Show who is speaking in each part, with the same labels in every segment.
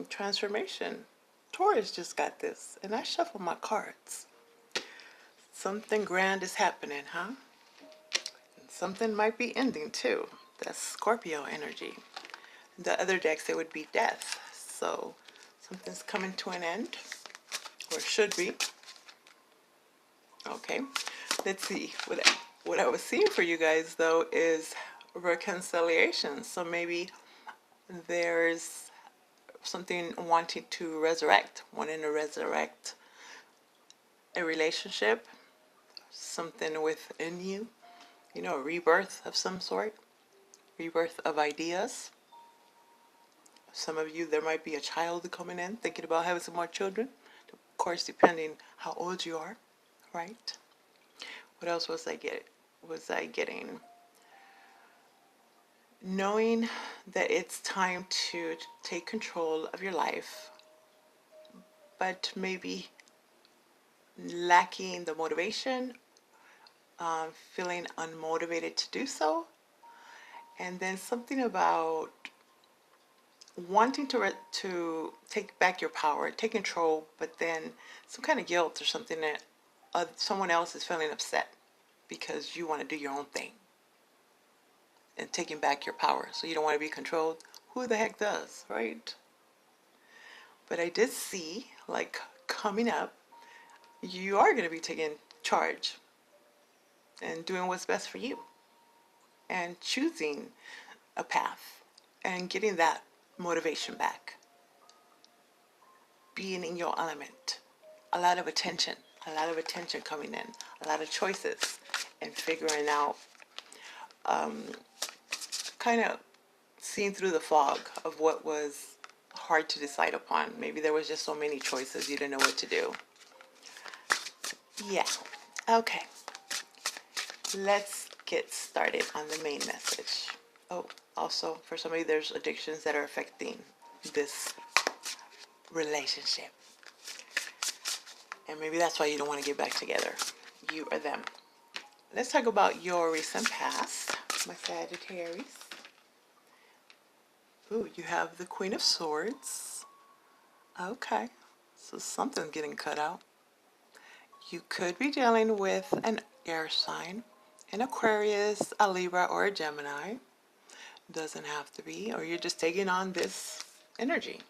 Speaker 1: Transformation. Taurus just got this, and I shuffle my cards. Something grand is happening, huh? And something might be ending too. That's Scorpio energy. The other decks, it would be death. So something's coming to an end, or should be. Okay, let's see. What I was seeing for you guys though is reconciliation. So maybe there's something wanting to resurrect, wanting to resurrect a relationship, something within you, you know, a rebirth of some sort, rebirth of ideas. Some of you, there might be a child coming in, thinking about having some more children. Of course, depending how old you are, right? What else was I getting? Knowing that it's time to take control of your life, but maybe lacking the motivation, feeling unmotivated to do so. And then something about wanting to take back your power, take control, but then some kind of guilt or something that someone else is feeling upset because you want to do your own thing and taking back your power. So you don't want to be controlled. Who the heck does, right? But I did see, like, coming up, you are going to be taking charge and doing what's best for you and choosing a path and getting that motivation back. Being in your element. A lot of attention coming in, a lot of choices, and figuring out, kind of seeing through the fog of what was hard to decide upon. Maybe there was just so many choices you didn't know what to do. Yeah, okay. Let's get started on the main message. Oh, also, for some of you, there's addictions that are affecting this relationship. And maybe that's why you don't want to get back together, you or them. Let's talk about your recent past, my Sagittarius. Ooh, you have the Queen of Swords. Okay, so something's getting cut out. You could be dealing with an air sign, an Aquarius, a Libra, or a Gemini. Doesn't have to be, or you're just taking on this energy.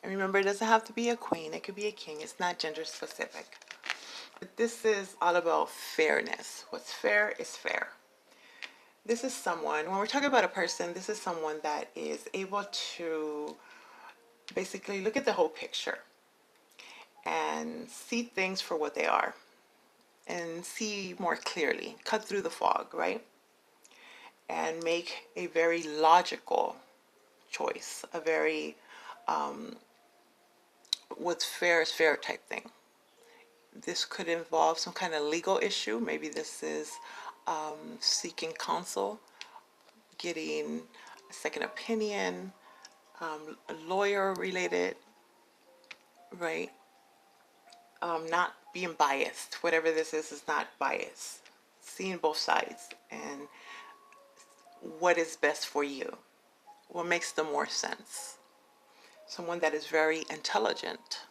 Speaker 1: And remember, it doesn't have to be a queen. It could be a king. It's not gender specific. But this is all about fairness. What's fair is fair. This is someone, when we're talking about a person, this is someone that is able to basically look at the whole picture and see things for what they are and see more clearly, cut through the fog, right? And make a very logical choice, a very what's fair is fair type thing. This could involve some kind of legal issue. Maybe this is seeking counsel, getting a second opinion, lawyer related, right? Not being biased. Whatever this is not biased. Seeing both sides and what is best for you. What makes the more sense. Someone that is very intelligent,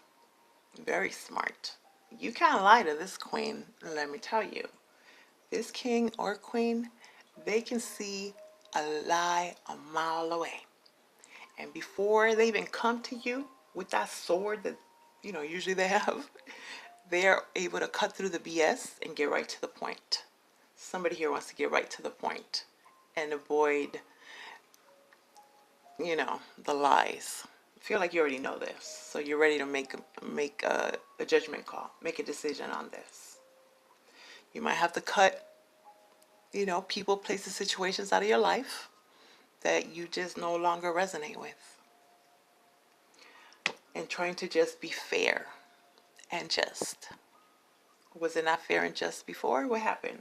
Speaker 1: very smart. You can't lie to this queen, let me tell you. This king or queen, they can see a lie a mile away. And before they even come to you with that sword that, you know, usually they have, they're able to cut through the BS and get right to the point. Somebody here wants to get right to the point and avoid, you know, the lies. I feel like you already know this, so you're ready to make a judgment call, make a decision on this. You might have to cut, you know, people, places, situations out of your life that you just no longer resonate with. And trying to just be fair and just. Was it not fair and just before? What happened?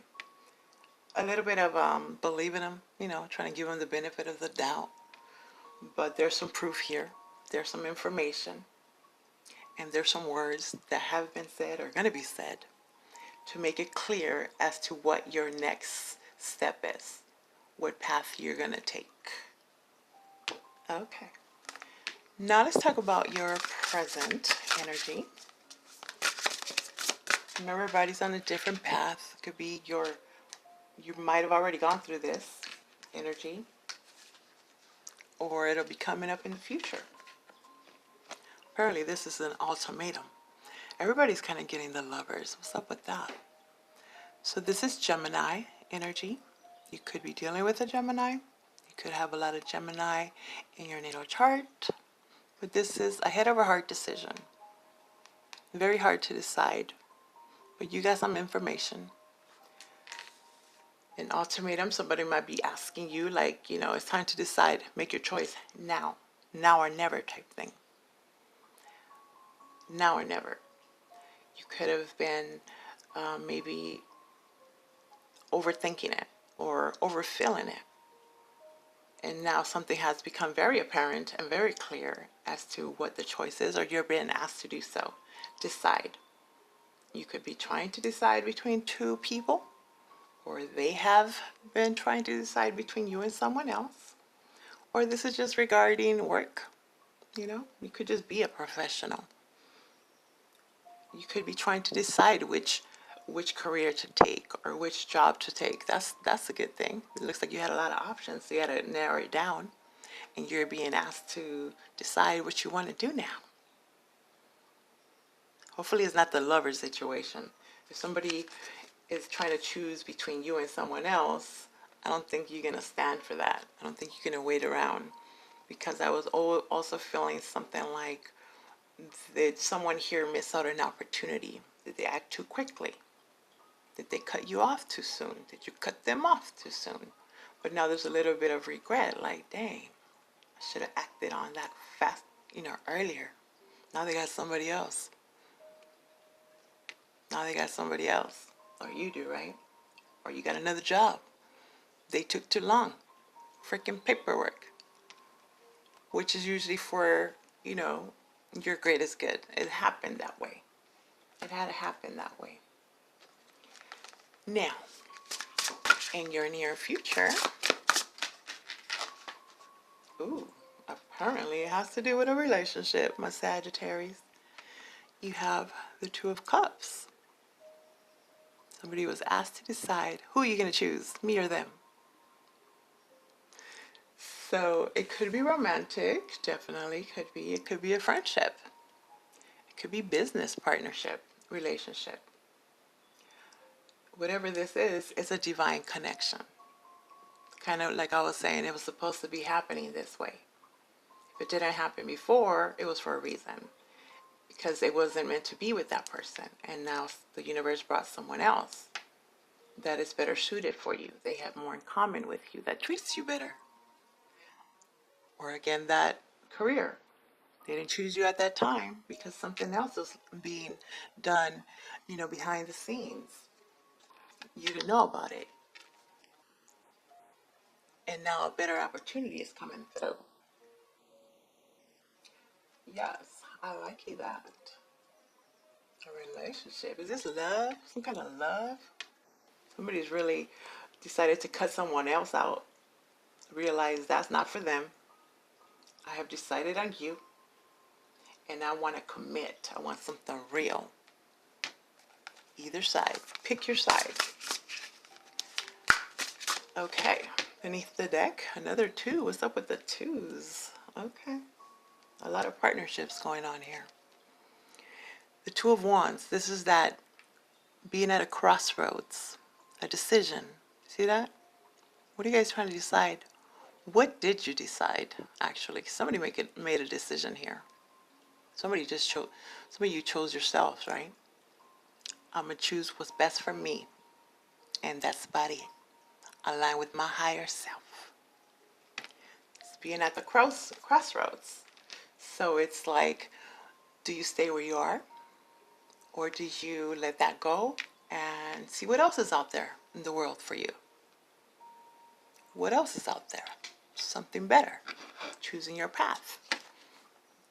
Speaker 1: A little bit of believing them, you know, trying to give them the benefit of the doubt. But there's some proof here. There's some information. And there's some words that have been said or are going to be said to make it clear as to what your next step is, what path you're going to take. Okay. Now let's talk about your present energy. Remember, everybody's on a different path. It could be you might have already gone through this energy, or it'll be coming up in the future. Apparently, this is an ultimatum. Everybody's kind of getting the Lovers. What's up with that? So this is Gemini energy. You could be dealing with a Gemini. You could have a lot of Gemini in your natal chart. But this is a head over heart decision. Very hard to decide. But you got some information. An ultimatum, somebody might be asking you, like, it's time to decide. Make your choice now. Now or never type thing. Now or never. You could have been maybe overthinking it or overfilling it. And now something has become very apparent and very clear as to what the choice is, or you're being asked to do so. Decide. You could be trying to decide between two people, or they have been trying to decide between you and someone else. Or this is just regarding work. You could just be a professional. You could be trying to decide which career to take or which job to take. That's a good thing. It looks like you had a lot of options, so you had to narrow it down, and you're being asked to decide what you want to do now. Hopefully it's not the lover situation. If somebody is trying to choose between you and someone else, I don't think you're going to stand for that. I don't think you're going to wait around, because I was also feeling something like, did someone here miss out on an opportunity? Did they act too quickly? Did they cut you off too soon? Did you cut them off too soon? But now there's a little bit of regret, like, dang, I should have acted on that fast, earlier. Now they got somebody else. Now they got somebody else. Or you do, right? Or you got another job. They took too long. Freaking paperwork. Which is usually for, your greatest good. It happened that way. It had to happen that way. Now, in your near future, apparently it has to do with a relationship, my Sagittarius. You have the Two of Cups. Somebody was asked to decide, who are you going to choose, me or them? So it could be romantic, definitely could be. It could be a friendship. It could be business partnership, relationship. Whatever this is, it's a divine connection. Kind of like I was saying, it was supposed to be happening this way. If it didn't happen before, it was for a reason. Because it wasn't meant to be with that person. And now the universe brought someone else that is better suited for you. They have more in common with you, that treats you better. Or again, that career. They didn't choose you at that time because something else was being done, behind the scenes. You didn't know about it. And now a better opportunity is coming through. Yes, I like that. A relationship. Is this love? Some kind of love? Somebody's really decided to cut someone else out. Realize that's not for them. I have decided on you. And I want to commit. I want something real. Either side. Pick your side. Okay. Beneath the deck, another two. What's up with the twos? Okay. A lot of partnerships going on here. The Two of Wands. This is that being at a crossroads. A decision. See that? What are you guys trying to decide? What did you decide, actually? Somebody made a decision here. Somebody you chose yourselves, right? I'm going to choose what's best for me. And that's about it. Align with my higher self. It's being at the crossroads. So it's like, do you stay where you are? Or do you let that go and see what else is out there in the world for you? What else is out there? Something better. Choosing your path.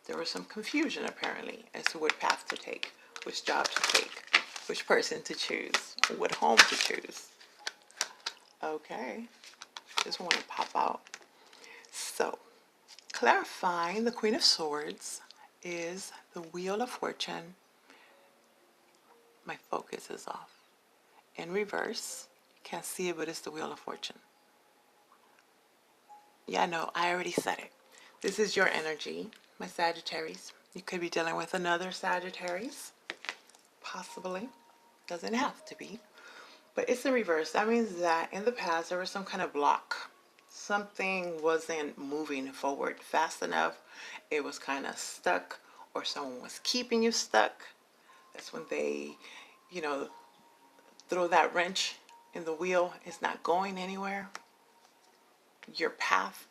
Speaker 1: There was some confusion apparently as to what path to take, which job to take, which person to choose, what home to choose. Okay, just want to pop out. So, Clarifying the Queen of Swords is the Wheel of Fortune. My focus is off. In reverse, you can't see it, but it's the Wheel of Fortune. Yeah, no, I already said it. This is your energy, my Sagittarius. You could be dealing with another Sagittarius, possibly. Doesn't have to be. But it's the reverse. That means that in the past there was some kind of block. Something wasn't moving forward fast enough. It was kind of stuck, or someone was keeping you stuck. That's when they, you know, throw that wrench in the wheel. It's not going anywhere. Your path,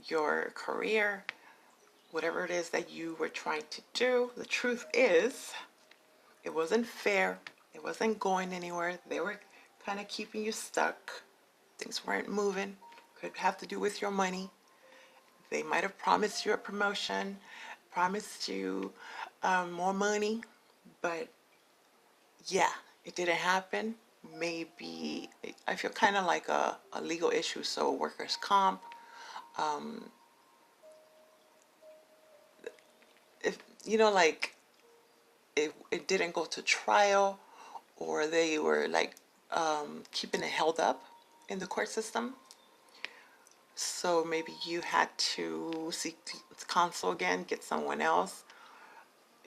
Speaker 1: your career, whatever it is that you were trying to do, the truth is, it wasn't fair. It wasn't going anywhere. They were kind of keeping you stuck. Things weren't moving. Could have to do with your money. They might have promised you a promotion, promised you more money, but yeah, it didn't happen. Maybe I feel kind of like a legal issue, so workers' comp. If you know, like it didn't go to trial, or they were like keeping it held up in the court system. So maybe you had to seek counsel again, get someone else.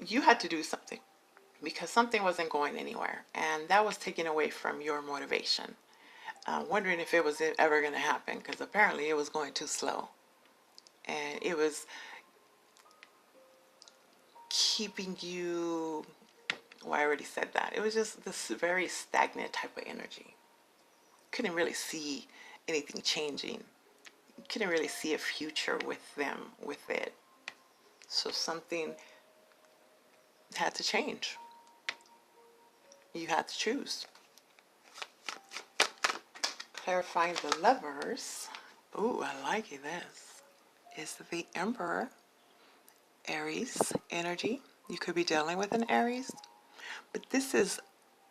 Speaker 1: You had to do something because something wasn't going anywhere, and that was taken away from your motivation. Wondering if it was ever going to happen, because apparently it was going too slow, and it was keeping you. Well, I already said that. It was just this very stagnant type of energy. Couldn't really see anything changing. Couldn't really see a future with them, with it. So something had to change. You had to choose. Clarifying the Lovers. Ooh, I like this. Is the Emperor. Aries energy. You could be dealing with an Aries. But this is,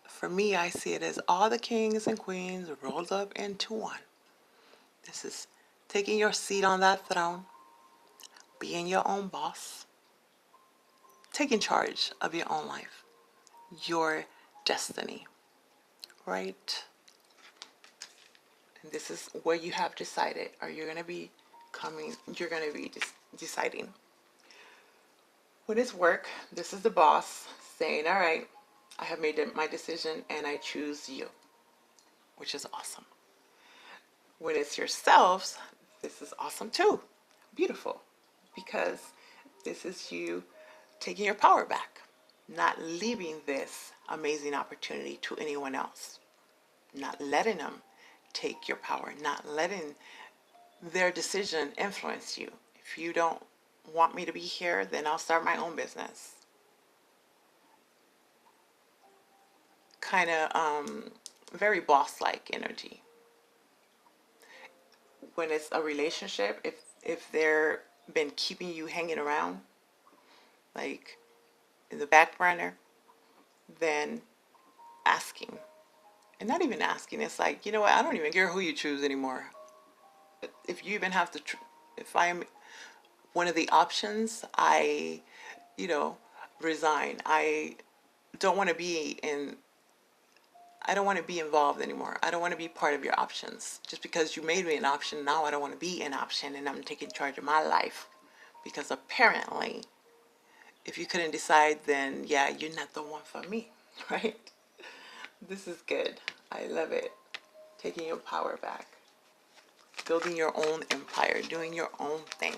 Speaker 1: for me, I see it as all the kings and queens rolled up into one. This is taking your seat on that throne, being your own boss, taking charge of your own life, your destiny, right? And this is where you have decided, or you're going to be deciding. When it's work, this is the boss saying, all right, I have made my decision and I choose you, which is awesome. When it's yourselves, this is awesome too. Beautiful. Because this is you taking your power back, not leaving this amazing opportunity to anyone else, not letting them take your power, not letting their decision influence you. If you don't want me to be here, then I'll start my own business. Kind of very boss-like energy. When it's a relationship, if they're been keeping you hanging around, like in the back burner, then asking. And not even asking, it's like, you know what, I don't even care who you choose anymore. If you even have to, if I am one of the options, I, resign. Don't want to be in, I don't want to be involved anymore. I don't want to be part of your options. Just because you made me an option, now I don't want to be an option, and I'm taking charge of my life. Because apparently, if you couldn't decide, then yeah, you're not the one for me, right? This is good. I love it. Taking your power back. Building your own empire. Doing your own thing.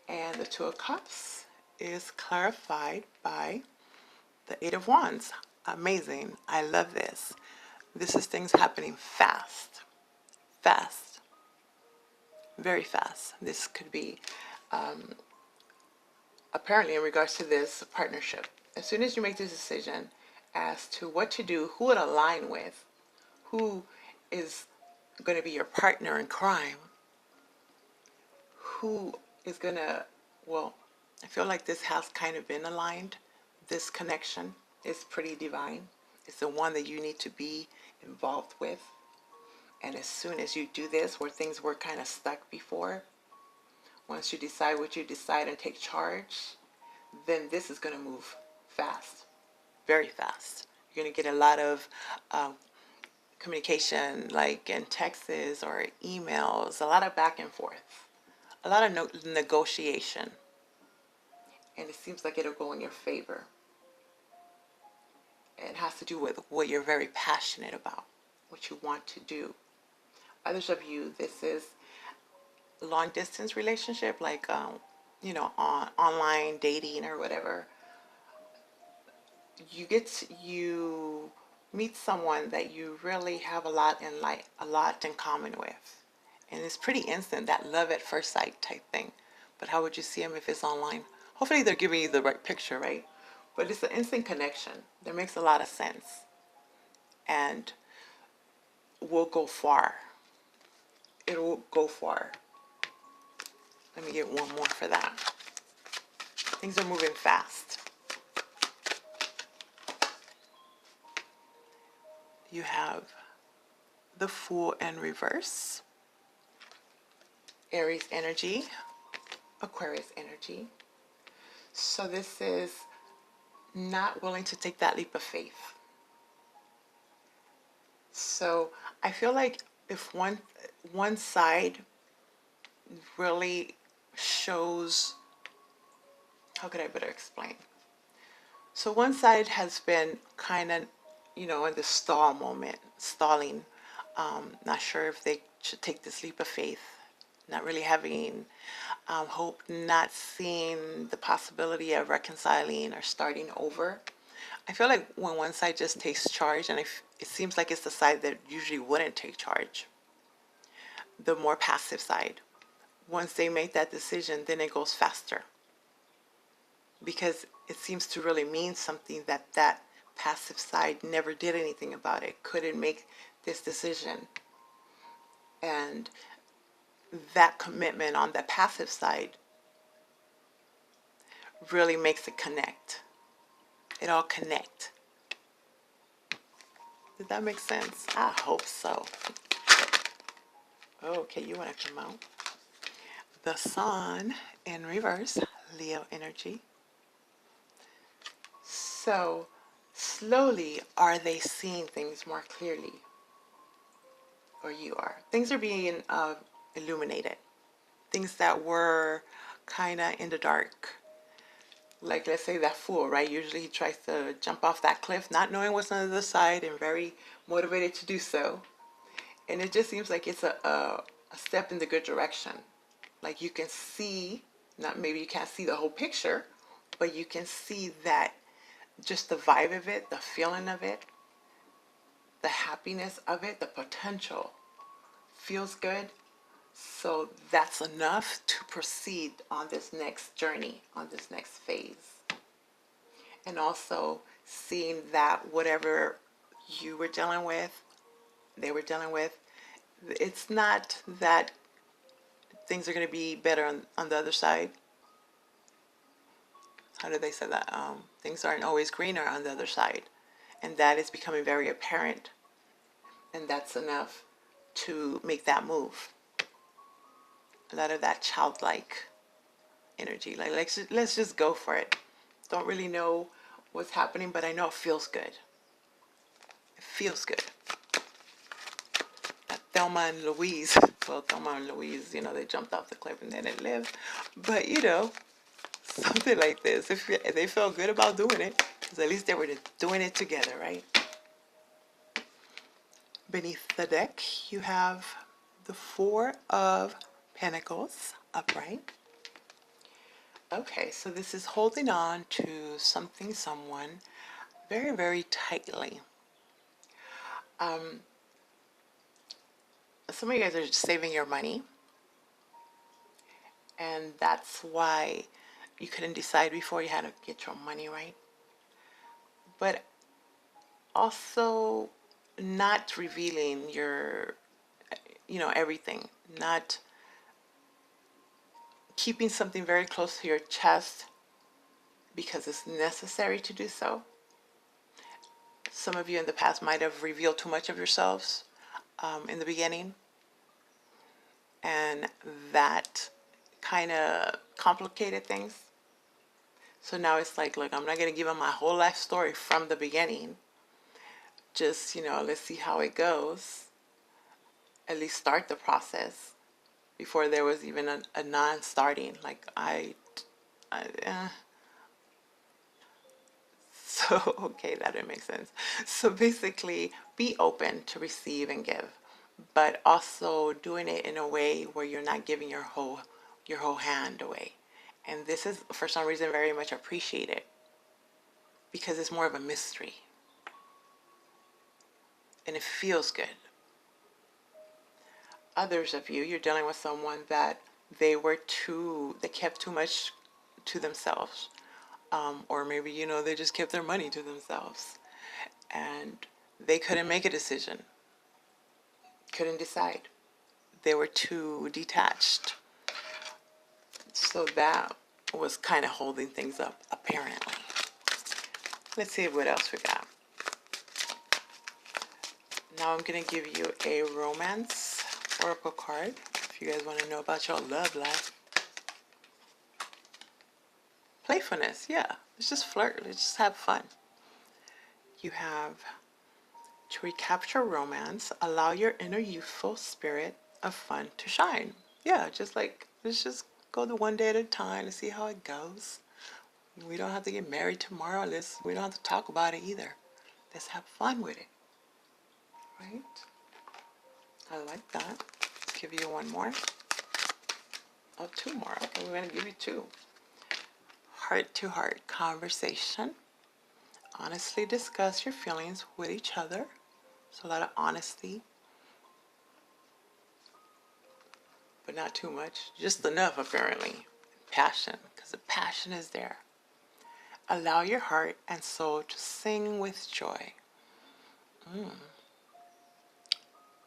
Speaker 1: And the Two of Cups is clarified by the Eight of Wands. Amazing. I love this. This is things happening fast. Fast. Very fast. This could be, apparently in regards to this partnership. As soon as you make this decision as to what to do, who it align with, who is going to be your partner in crime, who is going to, well, I feel like this has kind of been aligned. This connection is pretty divine. It's the one that you need to be involved with. And as soon as you do this, where things were kind of stuck before, once you decide what you decide and take charge, then this is going to move fast, very fast. You're going to get a lot of communication, like in texts or emails, a lot of back and forth, a lot of negotiation. And it seems like it'll go in your favor. It has to do with what you're very passionate about, what you want to do. Others of you, this is long distance relationship, like online dating or whatever. You meet someone that you really have a lot in common with, and it's pretty instant, that love at first sight type thing. But how would you see them if it's online? Hopefully they're giving you the right picture, right? But it's an instant connection that makes a lot of sense and will go far. It will go far. Let me get one more for that. Things are moving fast. You have the Fool in reverse, Aries energy, Aquarius energy. So this is not willing to take that leap of faith. So I feel like if one side really shows, how could I better explain? So one side has been kind of, in the stalling, not sure if they should take this leap of faith, not really having hope, not seeing the possibility of reconciling or starting over. I feel like when one side just takes charge, and it seems like it's the side that usually wouldn't take charge, the more passive side, once they make that decision, then it goes faster. Because it seems to really mean something that passive side never did anything about it, couldn't make this decision. And that commitment on the passive side really makes it connect. It all connect. Did that make sense? I hope so. Okay, you want to come out. The Sun in reverse, Leo energy. So slowly, are they seeing things more clearly? Or you are. Things are being illuminated. Things that were kind of in the dark. Like, let's say that Fool, right? Usually he tries to jump off that cliff, not knowing what's on the other side and very motivated to do so. And it just seems like it's a step in the good direction. Like you can see, not maybe you can't see the whole picture, but you can see that just the vibe of it, the feeling of it, the happiness of it, the potential feels good. So that's enough to proceed on this next journey, on this next phase. And also seeing that whatever you were dealing with, they were dealing with, it's not that things are going to be better on the other side. How do they say that? Things aren't always greener on the other side. And that is becoming very apparent. And that's enough to make that move. A lot of that childlike energy. Like, let's just go for it. Don't really know what's happening, but I know it feels good. It feels good. That Thelma and Louise. Well, Thelma and Louise, they jumped off the cliff and then it lived. But, something like this. If they felt good about doing it, because at least they were doing it together, right? Beneath the deck, you have the Four of Pentacles upright. Okay, so this is holding on to something, someone, very, very tightly. Some of you guys are saving your money, and that's why you couldn't decide before you had to get your money right. But also not revealing your, everything, not keeping something very close to your chest because it's necessary to do so. Some of you in the past might have revealed too much of yourselves. in the beginning, and that kind of complicated things. So now it's like, look, I'm not going to give them my whole life story from the beginning. Just, let's see how it goes. At least start the process before there was even a non-starting. Like so, okay, that didn't make sense. So basically, be open to receive and give, but also doing it in a way where you're not giving your whole hand away. And this is, for some reason, very much appreciated because it's more of a mystery and it feels good. Others of you, you're dealing with someone that they kept too much to themselves. Or maybe, they just kept their money to themselves and they couldn't make a decision, couldn't decide. They were too detached. So that was kind of holding things up, apparently. Let's see what else we got. Now I'm going to give you a romance oracle card if you guys want to know about your love life. Playfulness, yeah. Let's just flirt. Let's just have fun. You have to recapture romance, allow your inner youthful spirit of fun to shine. Yeah, just like, let's just go the one day at a time to see how it goes. We don't have to get married tomorrow. We don't have to talk about it either. Let's have fun with it. Right? I like that. Let's give you one more. Oh, two more. Okay, we're going to give you two. Heart-to-heart conversation. Honestly discuss your feelings with each other. So a lot of honesty, but not too much. Just enough, apparently. Passion, because the passion is there. Allow your heart and soul to sing with joy.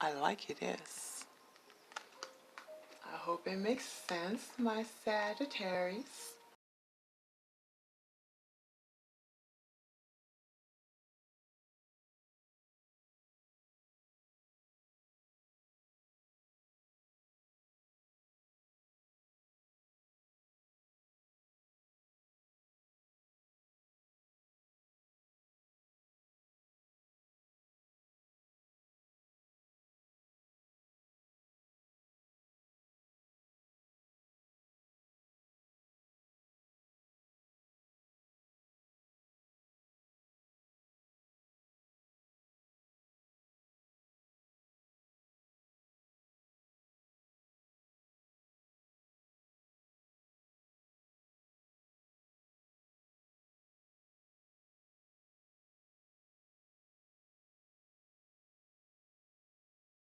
Speaker 1: I like it is. I hope it makes sense, my Sagittarius.